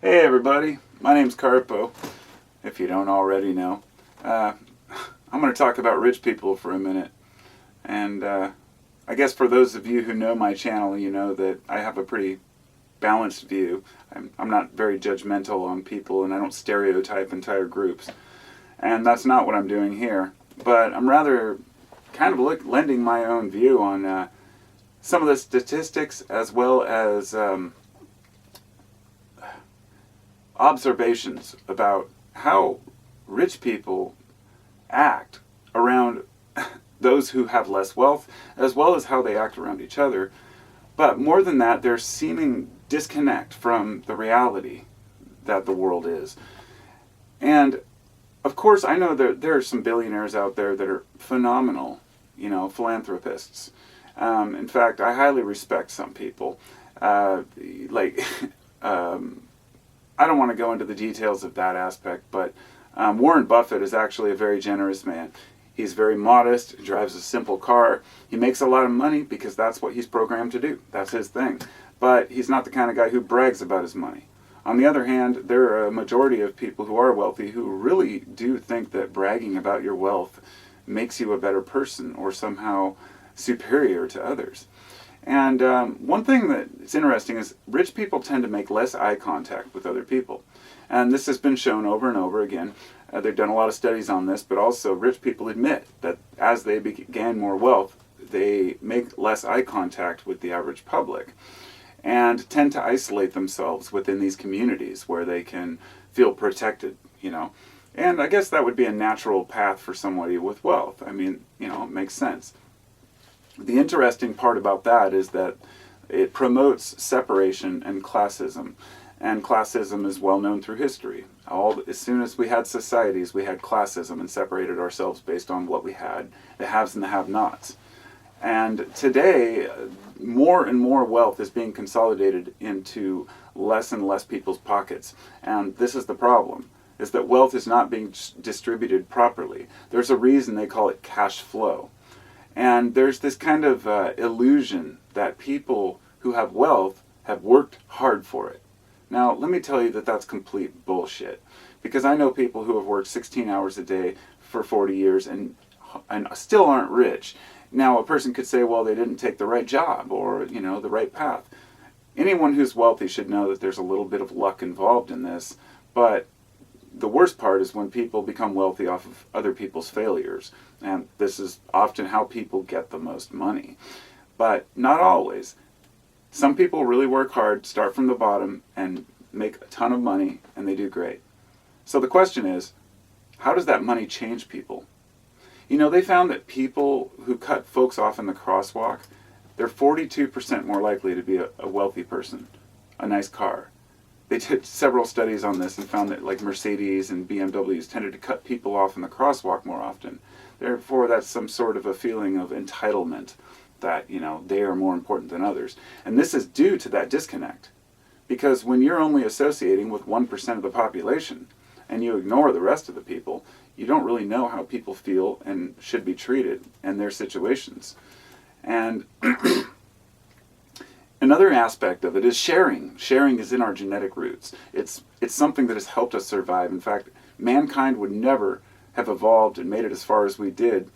Hey everybody, my name's Carpo, if you don't already know. I'm going to talk about rich people for a minute. And I guess for those of you who know my channel, you know that I have a pretty balanced view. I'm not very judgmental on people, and I don't stereotype entire groups. And that's not what I'm doing here. But I'm rather kind of lending my own view on some of the statistics, as well as observations about how rich people act around those who have less wealth, as well as how they act around each other. But more than that, there's seeming disconnect from the reality that the world is. And of course, I know that there are some billionaires out there that are phenomenal, philanthropists. In fact, I highly respect some people. I don't want to go into the details of that aspect, but Warren Buffett is actually a very generous man. He's very modest, drives a simple car. He makes a lot of money because that's what he's programmed to do. That's his thing. But he's not the kind of guy who brags about his money. On the other hand, there are a majority of people who are wealthy who really do think that bragging about your wealth makes you a better person or somehow superior to others. And one thing that's interesting is rich people tend to make less eye contact with other people. And this has been shown over and over again. They've done a lot of studies on this, but also rich people admit that as they gain more wealth, they make less eye contact with the average public and tend to isolate themselves within these communities where they can feel protected, And I guess that would be a natural path for somebody with wealth. I mean, it makes sense. The interesting part about that is that it promotes separation and classism. And classism is well known through history. As soon as we had societies, we had classism and separated ourselves based on what we had, the haves and the have-nots. And today, more and more wealth is being consolidated into less and less people's pockets. And this is the problem, is that wealth is not being distributed properly. There's a reason they call it cash flow. And there's this kind of illusion that people who have wealth have worked hard for it. Now, let me tell you that that's complete bullshit. Because I know people who have worked 16 hours a day for 40 years and still aren't rich. Now, a person could say, well, they didn't take the right job or, the right path. Anyone who's wealthy should know that there's a little bit of luck involved in this. But the worst part is when people become wealthy off of other people's failures. And this is often how people get the most money. But not always. Some people really work hard, start from the bottom, and make a ton of money, and they do great. So the question is, how does that money change people? They found that people who cut folks off in the crosswalk, they're 42% more likely to be a wealthy person, a nice car. They did several studies on this and found that Mercedes and BMWs tended to cut people off in the crosswalk more often. Therefore, that's some sort of a feeling of entitlement that, they are more important than others. And this is due to that disconnect. Because when you're only associating with 1% of the population and you ignore the rest of the people, you don't really know how people feel and should be treated in their situations. And another aspect of it is sharing. Sharing is in our genetic roots. It's something that has helped us survive. In fact, mankind would never have evolved and made it as far as we did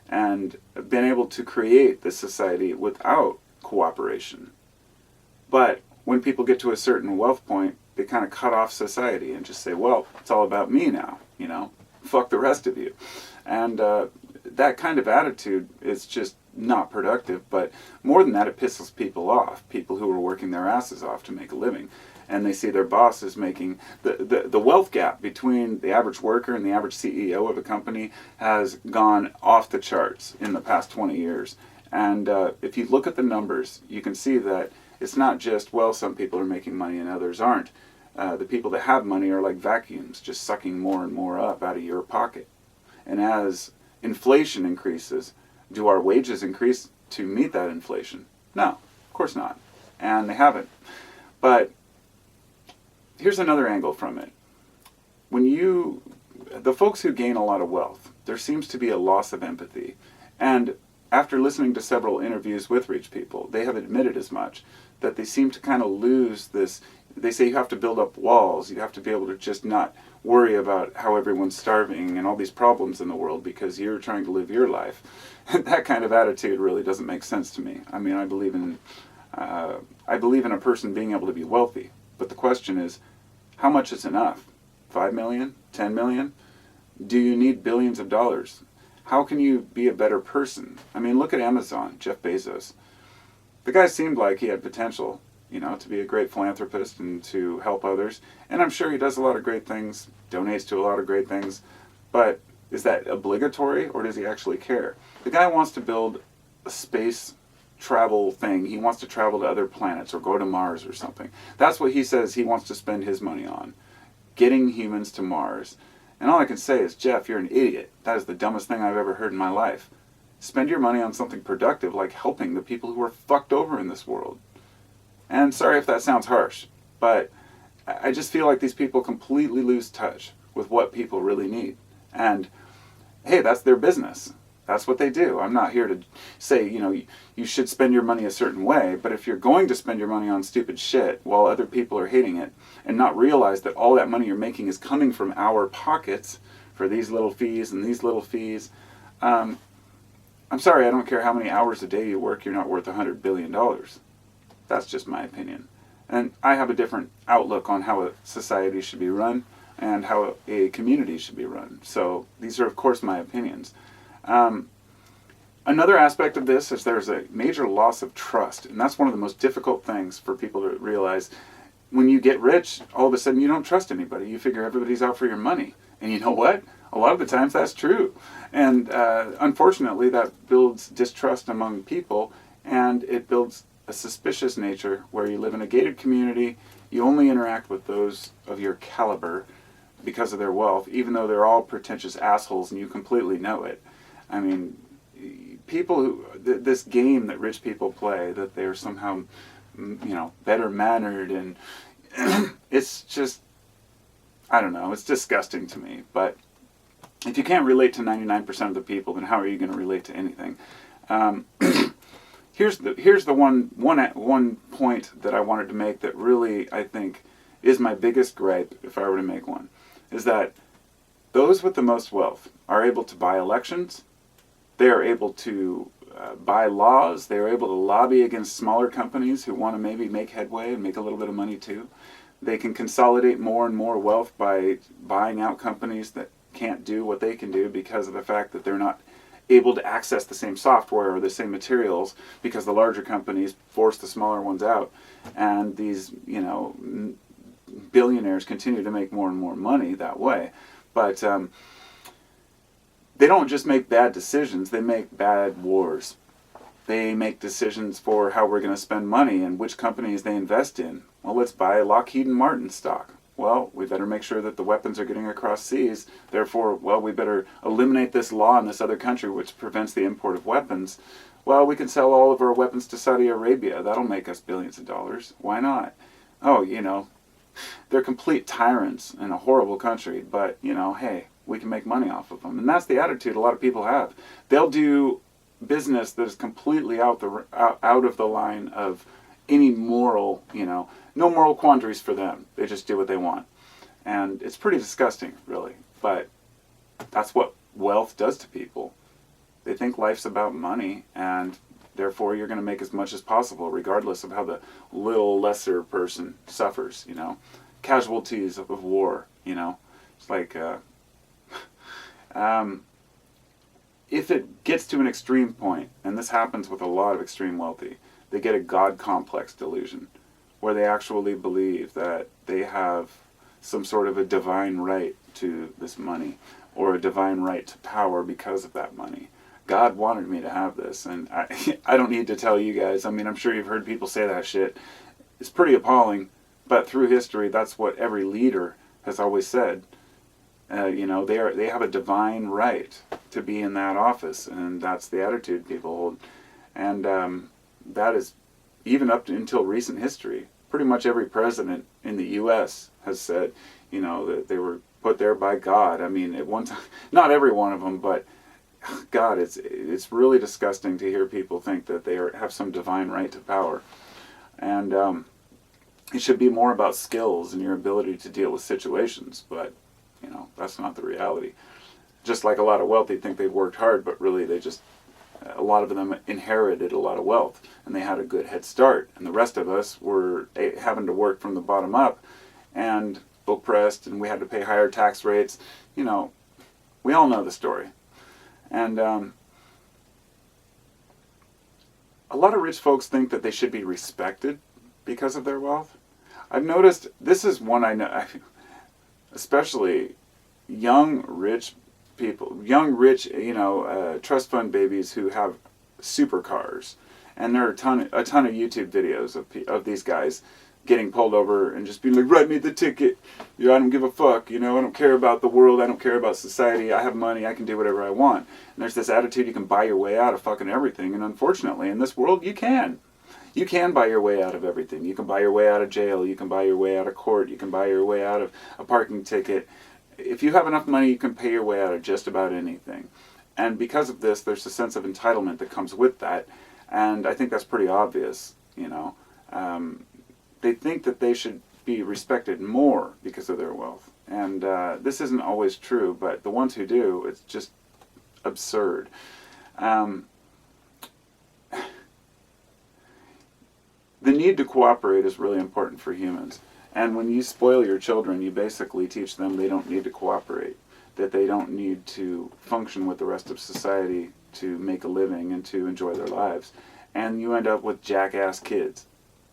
and been able to create this society without cooperation. But when people get to a certain wealth point, they kind of cut off society and just say, well, it's all about me now, fuck the rest of you. And that kind of attitude is just not productive, but more than that, it pisses people off, people who are working their asses off to make a living. And they see their bosses making, the wealth gap between the average worker and the average CEO of a company has gone off the charts in the past 20 years. And if you look at the numbers, you can see that it's not just, well, some people are making money and others aren't. The people that have money are like vacuums, just sucking more and more up out of your pocket. And as inflation increases, do our wages increase to meet that inflation? No, of course not. And they haven't. But here's another angle from it. The folks who gain a lot of wealth, there seems to be a loss of empathy. And after listening to several interviews with rich people, they have admitted as much, that they seem to kind of lose this they say you have to build up walls. You have to be able to just not worry about how everyone's starving and all these problems in the world because you're trying to live your life. That kind of attitude really doesn't make sense to me. I mean, I believe in a person being able to be wealthy, but the question is, how much is enough? 5 million? 10 million? Do you need billions of dollars? How can you be a better person? I mean, look at Amazon, Jeff Bezos. The guy seemed like he had potential, to be a great philanthropist and to help others. And I'm sure he does a lot of great things, donates to a lot of great things. But is that obligatory, or does he actually care? The guy wants to build a space travel thing. He wants to travel to other planets or go to Mars or something. That's what he says he wants to spend his money on, getting humans to Mars. And all I can say is, Jeff, you're an idiot. That is the dumbest thing I've ever heard in my life. Spend your money on something productive, like helping the people who are fucked over in this world. And sorry if that sounds harsh, but I just feel like these people completely lose touch with what people really need. And hey, that's their business. That's what they do. I'm not here to say, you should spend your money a certain way, but if you're going to spend your money on stupid shit while other people are hating it and not realize that all that money you're making is coming from our pockets for these little fees and these little fees, I'm sorry, I don't care how many hours a day you work, you're not worth $100 billion. That's just my opinion. And I have a different outlook on how a society should be run and how a community should be run. So these are, of course, my opinions. Another aspect of this is there's a major loss of trust, and that's one of the most difficult things for people to realize. When you get rich, all of a sudden you don't trust anybody. You figure everybody's out for your money. And you know what? A lot of the times that's true. And unfortunately, that builds distrust among people, and it builds a suspicious nature where you live in a gated community. You only interact with those of your caliber because of their wealth, even though they're all pretentious assholes and you completely know it. I mean, people who, this game that rich people play, that they're somehow, better mannered, and it's just, I don't know, it's disgusting to me. But if you can't relate to 99% of the people, then how are you going to relate to anything? Here's the one point that I wanted to make that really, I think, is my biggest gripe, if I were to make one, is that those with the most wealth are able to buy elections. They are able to buy laws. They are able to lobby against smaller companies who want to maybe make headway and make a little bit of money too. They can consolidate more and more wealth by buying out companies that can't do what they can do because of the fact that they're not able to access the same software or the same materials because the larger companies force the smaller ones out. And these, billionaires continue to make more and more money that way. But they don't just make bad decisions, they make bad wars. They make decisions for how we're going to spend money and which companies they invest in. Well, let's buy Lockheed and Martin stock. Well, we better make sure that the weapons are getting across seas. Therefore, we better eliminate this law in this other country which prevents the import of weapons. Well, we can sell all of our weapons to Saudi Arabia. That'll make us billions of dollars. Why not? Oh, they're complete tyrants in a horrible country, but, hey, we can make money off of them. And that's the attitude a lot of people have. They'll do business that is completely out of the line of any moral, no moral quandaries for them. They just do what they want. And it's pretty disgusting, really. But that's what wealth does to people. They think life's about money, and therefore you're going to make as much as possible, regardless of how the little lesser person suffers, Casualties of war, It's like, if it gets to an extreme point, and this happens with a lot of extreme wealthy, they get a God complex delusion, where they actually believe that they have some sort of a divine right to this money, or a divine right to power because of that money. God wanted me to have this, and I don't need to tell you guys. I mean, I'm sure you've heard people say that shit. It's pretty appalling, but through history, that's what every leader has always said. They have a divine right to be in that office, and that's the attitude people hold. And that is even until recent history. Pretty much every president in the U.S. has said, that they were put there by God. I mean, at one time, not every one of them, but God, it's really disgusting to hear people think that they have some divine right to power. And It should be more about skills and your ability to deal with situations, but, that's not the reality. Just like a lot of wealthy think they've worked hard, but really a lot of them inherited a lot of wealth, and they had a good head start, and the rest of us were having to work from the bottom up, and oppressed, and we had to pay higher tax rates. We all know the story. And a lot of rich folks think that they should be respected because of their wealth. I've noticed, this is one I know, especially young rich people, trust fund babies who have supercars, and there are a ton of YouTube videos of these guys getting pulled over and just being like, write me the ticket. I don't give a fuck. I don't care about the world. I don't care about society. I have money. I can do whatever I want. And there's this attitude you can buy your way out of fucking everything. And unfortunately, in this world, you can. You can buy your way out of everything. You can buy your way out of jail. You can buy your way out of court. You can buy your way out of a parking ticket. If you have enough money, you can pay your way out of just about anything. And because of this, there's a sense of entitlement that comes with that. And I think that's pretty obvious, They think that they should be respected more because of their wealth. And this isn't always true, but the ones who do, it's just absurd. The need to cooperate is really important for humans. And when you spoil your children, you basically teach them they don't need to cooperate, that they don't need to function with the rest of society to make a living and to enjoy their lives. And you end up with jackass kids.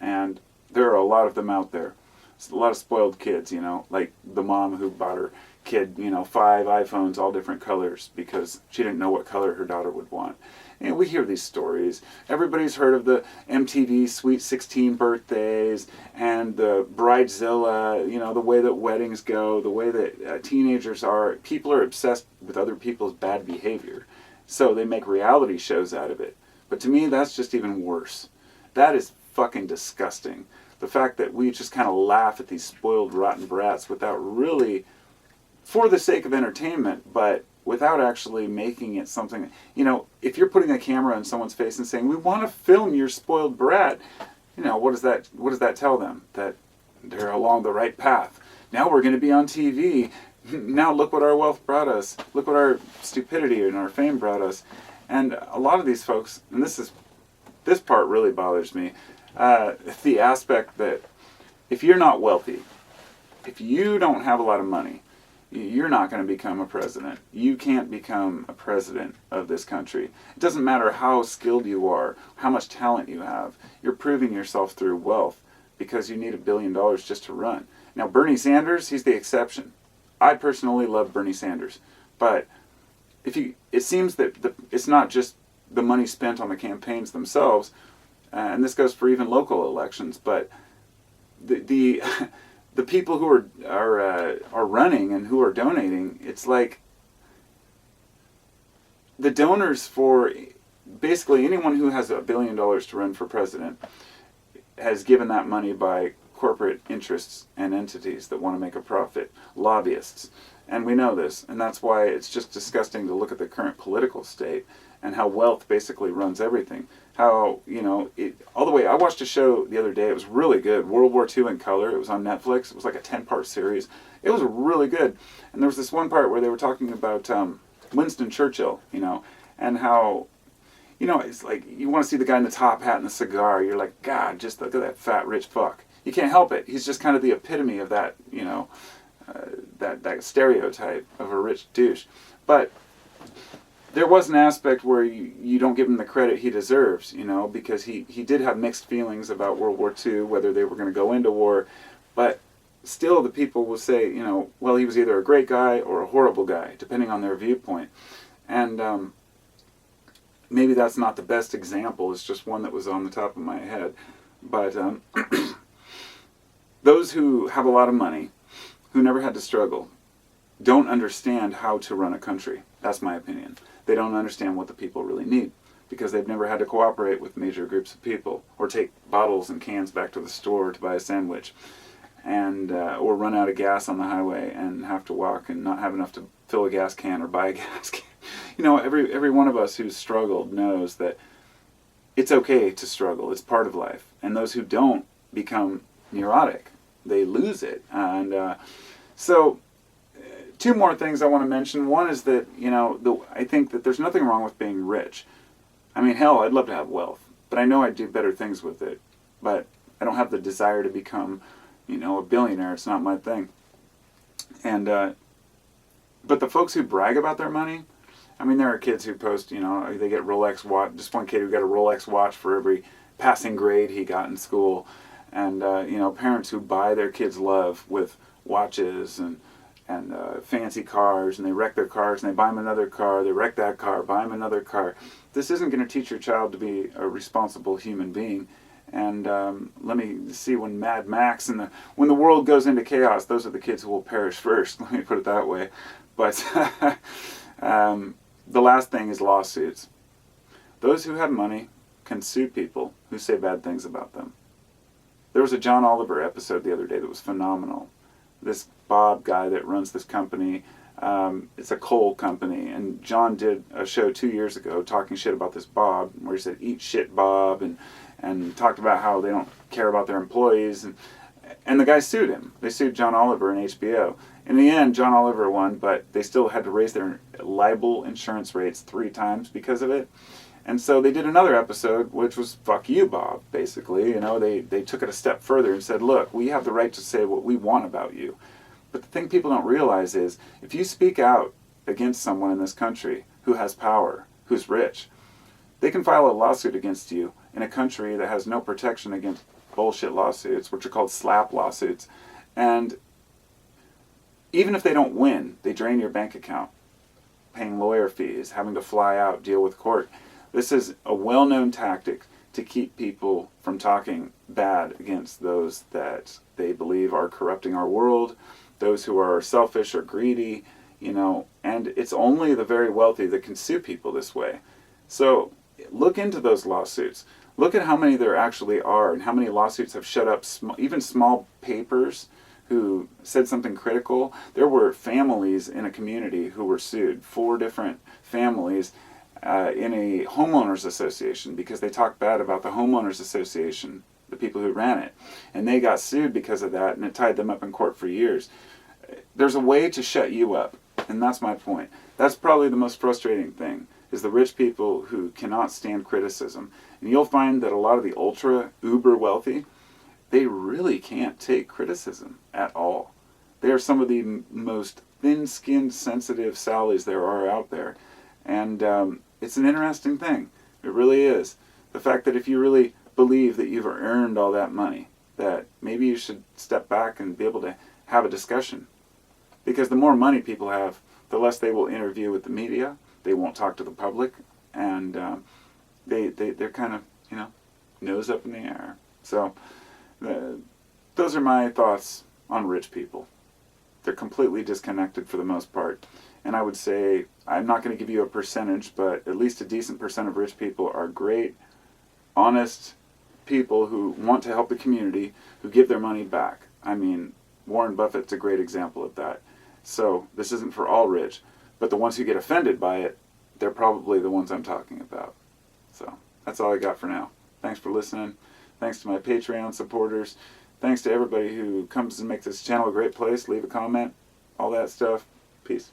And there are a lot of them out there. It's a lot of spoiled kids, like the mom who bought her kid, 5 iPhones, all different colors, because she didn't know what color her daughter would want. And we hear these stories. Everybody's heard of the MTV Sweet 16 birthdays and the Bridezilla, the way that weddings go, the way that teenagers are. People are obsessed with other people's bad behavior. So they make reality shows out of it. But to me, that's just even worse. That is fucking disgusting. The fact that we just kind of laugh at these spoiled, rotten brats without really, for the sake of entertainment, but without actually making it something. If you're putting a camera in someone's face and saying, we want to film your spoiled brat, what does that tell them? That they're along the right path. Now we're going to be on TV. Now look what our wealth brought us. Look what our stupidity and our fame brought us. And a lot of these folks, and this part really bothers me, the aspect that if you're not wealthy, if you don't have a lot of money, you're not going to become a president. You can't become a president of this country. It doesn't matter how skilled you are, how much talent you have. You're proving yourself through wealth because you need $1 billion just to run. Now, Bernie Sanders, he's the exception. I personally love Bernie Sanders. But it seems that it's not just the money spent on the campaigns themselves, and this goes for even local elections, but the people who are running and who are donating, it's like the donors for basically anyone who has $1 billion to run for president has given that money by corporate interests and entities that want to make a profit, lobbyists. And we know this, and that's why it's just disgusting to look at the current political state and how wealth basically runs everything. How, all the way, I watched a show the other day, it was really good, World War II in color, it was on Netflix, it was like a 10-part series, it was really good. And there was this one part where they were talking about Winston Churchill, and how, it's like, you want to see the guy in the top hat and the cigar, you're like, God, just look at that fat, rich fuck. You can't help it, he's just kind of the epitome of that, that stereotype of a rich douche. But there was an aspect where you don't give him the credit he deserves, because he did have mixed feelings about World War II, whether they were going to go into war. But still the people will say, well, he was either a great guy or a horrible guy, depending on their viewpoint. And maybe that's not the best example, it's just one that was on the top of my head. But those who have a lot of money, who never had to struggle, don't understand how to run a country. That's my opinion. They don't understand what the people really need because they've never had to cooperate with major groups of people or take bottles and cans back to the store to buy a sandwich, and or run out of gas on the highway and have to walk and not have enough to fill a gas can or buy a gas can. Every one of us who's struggled knows that it's okay to struggle. It's part of life. And those who don't become neurotic. They lose it. And so two more things I want to mention. One is that, I think that there's nothing wrong with being rich. I mean, hell, I'd love to have wealth, but I know I'd do better things with it. But I don't have the desire to become, a billionaire. It's not my thing. And, but the folks who brag about their money, I mean, there are kids who post, they get Rolex watch. Just one kid who got a Rolex watch for every passing grade he got in school. And, parents who buy their kids love with watches and fancy cars, and they wreck their cars, and they buy them another car, they wreck that car, buy them another car. This isn't going to teach your child to be a responsible human being. And let me see, when Mad Max and when the world goes into chaos, those are the kids who will perish first. Let me put it that way. But the last thing is lawsuits. Those who have money can sue people who say bad things about them. There was a John Oliver episode the other day that was phenomenal. This Bob guy that runs this company, it's a coal company, and John did a show 2 years ago talking shit about this Bob, where he said, "Eat shit, Bob," and talked about how they don't care about their employees, and the guy sued him. They sued John Oliver and HBO. In the end, John Oliver won, but they still had to raise their libel insurance rates 3 times because of it. And so they did another episode, which was "fuck you, Bob," basically. They took it a step further and said, "Look, we have the right to say what we want about you." But the thing people don't realize is, if you speak out against someone in this country who has power, who's rich, they can file a lawsuit against you in a country that has no protection against bullshit lawsuits, which are called slap lawsuits. And even if they don't win, they drain your bank account, paying lawyer fees, having to fly out, deal with court. This is a well-known tactic to keep people from talking bad against those that they believe are corrupting our world, those who are selfish or greedy, and it's only the very wealthy that can sue people this way. So look into those lawsuits. Look at how many there actually are, and how many lawsuits have shut up even small papers who said something critical. There were families in a community who were sued, 4 different families in a homeowners association, because they talked bad about the homeowners association, the people who ran it. And they got sued because of that, and it tied them up in court for years. There's a way to shut you up, and that's my point. That's probably the most frustrating thing, is the rich people who cannot stand criticism. And you'll find that a lot of the ultra, uber wealthy, they really can't take criticism at all. They are some of the most thin-skinned, sensitive Sallys there are out there. And it's an interesting thing. It really is. The fact that if you really believe that you've earned all that money, that maybe you should step back and be able to have a discussion. Because the more money people have, the less they will interview with the media. They won't talk to the public. And they're kind of, nose up in the air. So those are my thoughts on rich people. They're completely disconnected for the most part. And I would say, I'm not going to give you a percentage, but at least a decent percent of rich people are great, honest people who want to help the community, who give their money back. I mean, Warren Buffett's a great example of that. So this isn't for all rich, but the ones who get offended by it, they're probably the ones I'm talking about. So that's all I got for now. Thanks for listening. Thanks to my Patreon supporters. Thanks to everybody who comes and makes this channel a great place. Leave a comment, all that stuff. Peace.